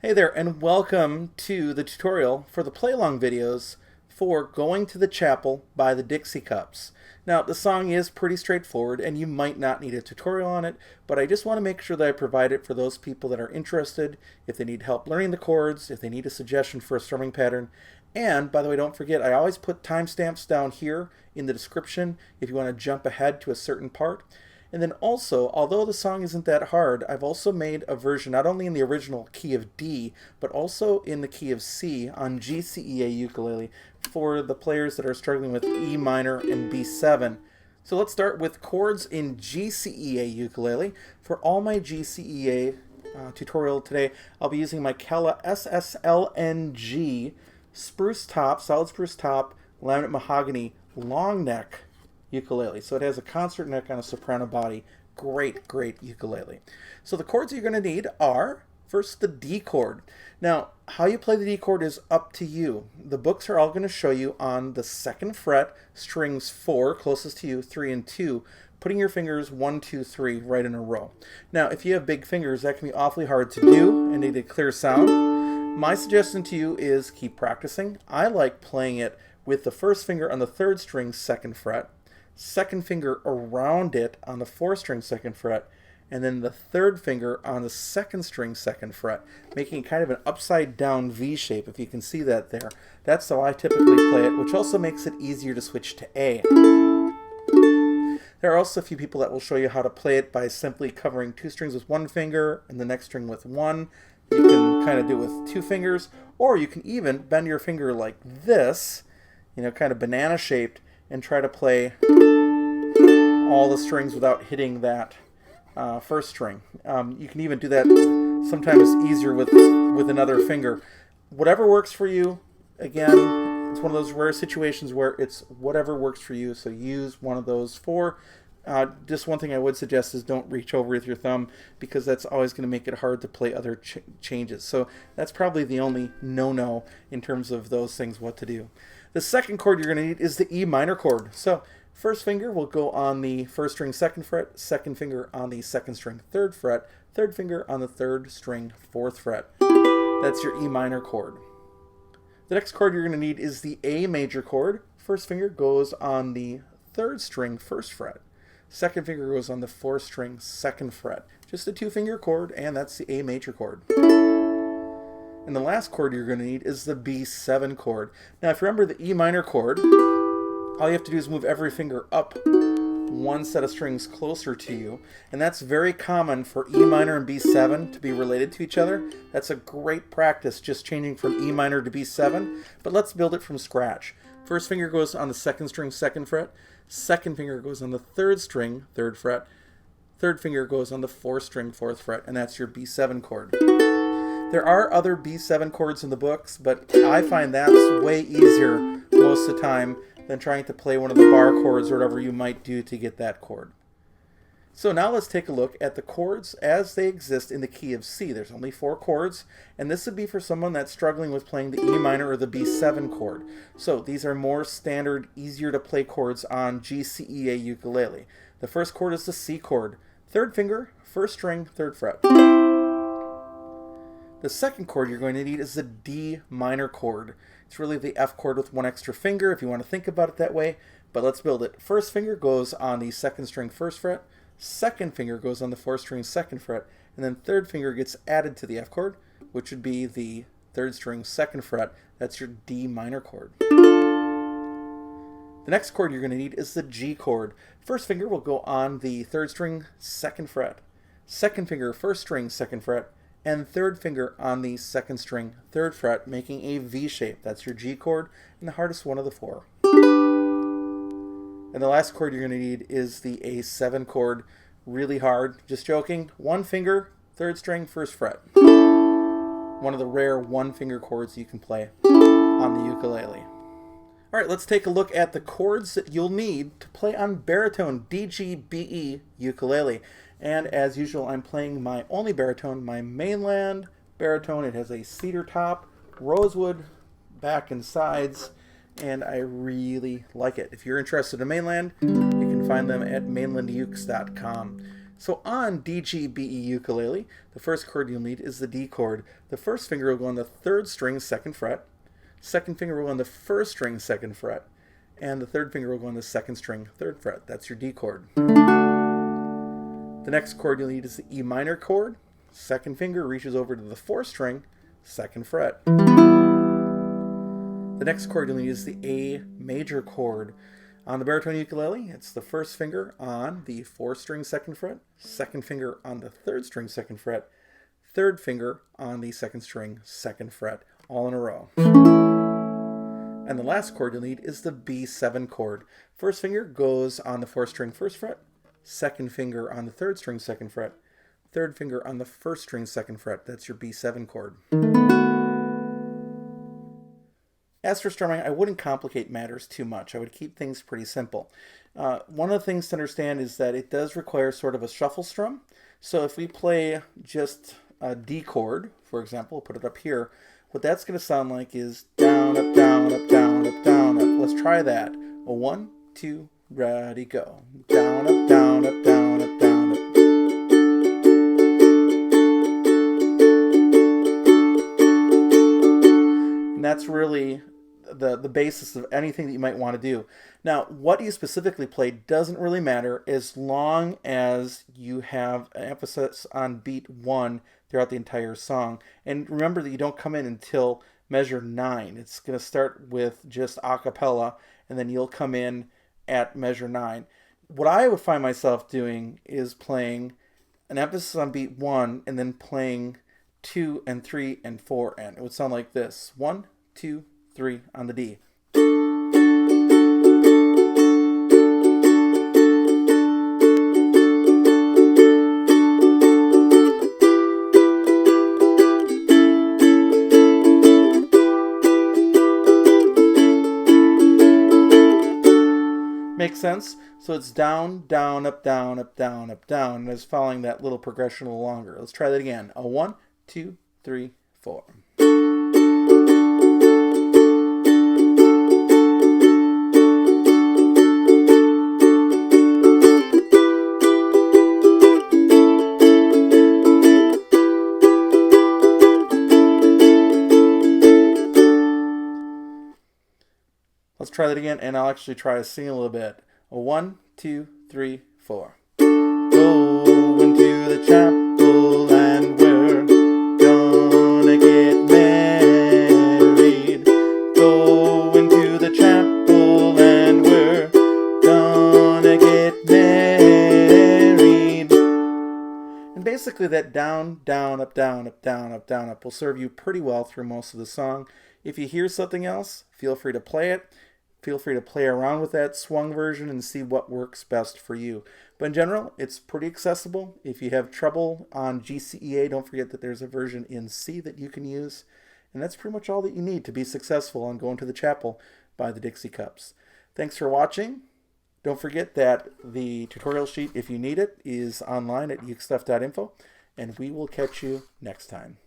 Hey there, and welcome to the tutorial for the play-along videos for Going to the Chapel by the Dixie Cups. Now, the song is pretty straightforward, and you might not need a tutorial on it, but I just want to make sure that I provide it for those people that are interested, if they need help learning the chords, if they need a suggestion for a strumming pattern. And, by the way, don't forget, I always put timestamps down here in the description if you want to jump ahead to a certain part. And then also, although the song isn't that hard, I've also made a version not only in the original key of D, but also in the key of C on GCEA ukulele for the players that are struggling with E minor and B7. So let's start with chords in GCEA ukulele. For all my GCEA tutorial today, I'll be using my Kella SSLNG spruce top, solid spruce top, laminate mahogany, long neck ukulele. So it has a concert neck on a soprano body. Great ukulele. So the chords you're going to need are, first, the D chord. Now, how you play the D chord is up to you. The books are all going to show you on the 2nd fret, strings 4, closest to you, 3 and 2, putting your fingers 1, 2, 3 right in a row. Now, if you have big fingers, that can be awfully hard to do and need a clear sound. My suggestion to you is keep practicing. I like playing it with the first finger on the 3rd string, 2nd fret, second finger around it on the 4th string, 2nd fret, and then the 3rd finger on the 2nd string, 2nd fret, making kind of an upside down V shape, if you can see that there. That's how I typically play it, which also makes it easier to switch to A. There are also a few people that will show you how to play it by simply covering 2 strings with 1 finger and the next string with 1. You can kind of do it with 2 fingers, or you can even bend your finger like this, kind of banana shaped, and try to play all the strings without hitting that first string. You can even do that sometimes easier with another finger. Whatever works for you. Again, it's one of those rare situations where it's whatever works for you, so use one of those 4. Just one thing I would suggest is don't reach over with your thumb, because that's always going to make it hard to play other changes. So that's probably the only no-no in terms of those things, what to do. The second chord you're going to need is the E minor chord. So first finger will go on the 1st string, 2nd fret, second finger on the 2nd string, 3rd fret, third finger on the 3rd string, 4th fret. That's your E minor chord. The next chord you're going to need is the A major chord. First finger goes on the 3rd string, 1st fret. Second finger goes on the 4th string, 2nd fret. Just a 2-finger chord, and that's the A major chord. And the last chord you're going to need is the B7 chord. Now, if you remember the E minor chord, all you have to do is move every finger up 1 set of strings closer to you. And that's very common for E minor and B7 to be related to each other. That's a great practice, just changing from E minor to B7. But let's build it from scratch. First finger goes on the 2nd string, 2nd fret. Second finger goes on the 3rd string, 3rd fret. Third finger goes on the 4th string, 4th fret. And that's your B7 chord. There are other B7 chords in the books, but I find that's way easier most of the time than trying to play one of the bar chords or whatever you might do to get that chord. So now let's take a look at the chords as they exist in the key of C. There's only 4 chords, and this would be for someone that's struggling with playing the E minor or the B7 chord. So these are more standard, easier to play chords on GCEA ukulele. The first chord is the C chord. 3rd finger, 1st string, 3rd fret. The second chord you're going to need is the D minor chord. It's really the F chord with 1 extra finger if you want to think about it that way, but let's build it. First finger goes on the 2nd string, 1st fret, second finger goes on the 4th string, 2nd fret, and then 3rd finger gets added to the F chord, which would be the 3rd string, 2nd fret. That's your D minor chord. The next chord you're going to need is the G chord. First finger will go on the 3rd string, 2nd fret, second finger, 1st string, 2nd fret, and 3rd finger on the 2nd string, 3rd fret, making a V shape. That's your G chord, and the hardest one of the 4. And the last chord you're going to need is the A7 chord. Really hard, just joking. 1 finger, 3rd string, 1st fret. One of the rare 1-finger chords you can play on the ukulele. All right, let's take a look at the chords that you'll need to play on baritone DGBE ukulele. And as usual, I'm playing my only baritone, my mainland baritone. It has a cedar top, rosewood back and sides, and I really like it. If you're interested in mainland, you can find them at mainlandukes.com. So on DGBE Ukulele, the first chord you'll need is the D chord. The first finger will go on the 3rd string, 2nd fret. Second finger will go on the 1st string, 2nd fret. And the 3rd finger will go on the 2nd string, 3rd fret. That's your D chord. The next chord you'll need is the E minor chord. Second finger reaches over to the 4th string, 2nd fret. The next chord you'll need is the A major chord. On the baritone ukulele, it's the 1st finger on the 4th string, 2nd fret, 2nd finger on the 3rd string, 2nd fret, 3rd finger on the 2nd string, 2nd fret, all in a row. And the last chord you'll need is the B7 chord. First finger goes on the 4th string, 1st fret, 2nd finger on the 3rd string, 2nd fret, 3rd finger on the 1st string, 2nd fret. That's your B7 chord. As for strumming, I wouldn't complicate matters too much. I would keep things pretty simple. One of the things to understand is that it does require sort of a shuffle strum. So if we play just a D chord, for example, put it up here, what that's going to sound like is down, up, down, up, down, up, down, up. Let's try that. 1, 2, ready, go. Down, up, down, up, down, up, down, up. And that's really the basis of anything that you might want to do. Now, what you specifically play doesn't really matter as long as you have an emphasis on beat 1 throughout the entire song. And remember that you don't come in until measure 9. It's going to start with just a cappella, and then you'll come in at measure 9. What I would find myself doing is playing an emphasis on beat 1 and then playing 2 and 3 and 4 and. It would sound like this. 1, 2, 3 on the D. Makes sense? So it's down, down, up, down, up, down, up, down, and it's following that little progression a little longer. Let's try that again. 1, 2, 3, 4. Let's try that again, and I'll actually try to sing a little bit. 1, 2, 3, 4. Go into the chapel and we're gonna get married. Go into the chapel and we're gonna get married. And basically that down, down, up, down, up, down, up, down, up will serve you pretty well through most of the song. If you hear something else, feel free to play it. Feel free to play around with that swung version and see what works best for you. But in general, it's pretty accessible. If you have trouble on GCEA, don't forget that there's a version in C that you can use. And that's pretty much all that you need to be successful on Going to the Chapel by the Dixie Cups. Thanks for watching. Don't forget that the tutorial sheet, if you need it, is online at ukestuff.info. And we will catch you next time.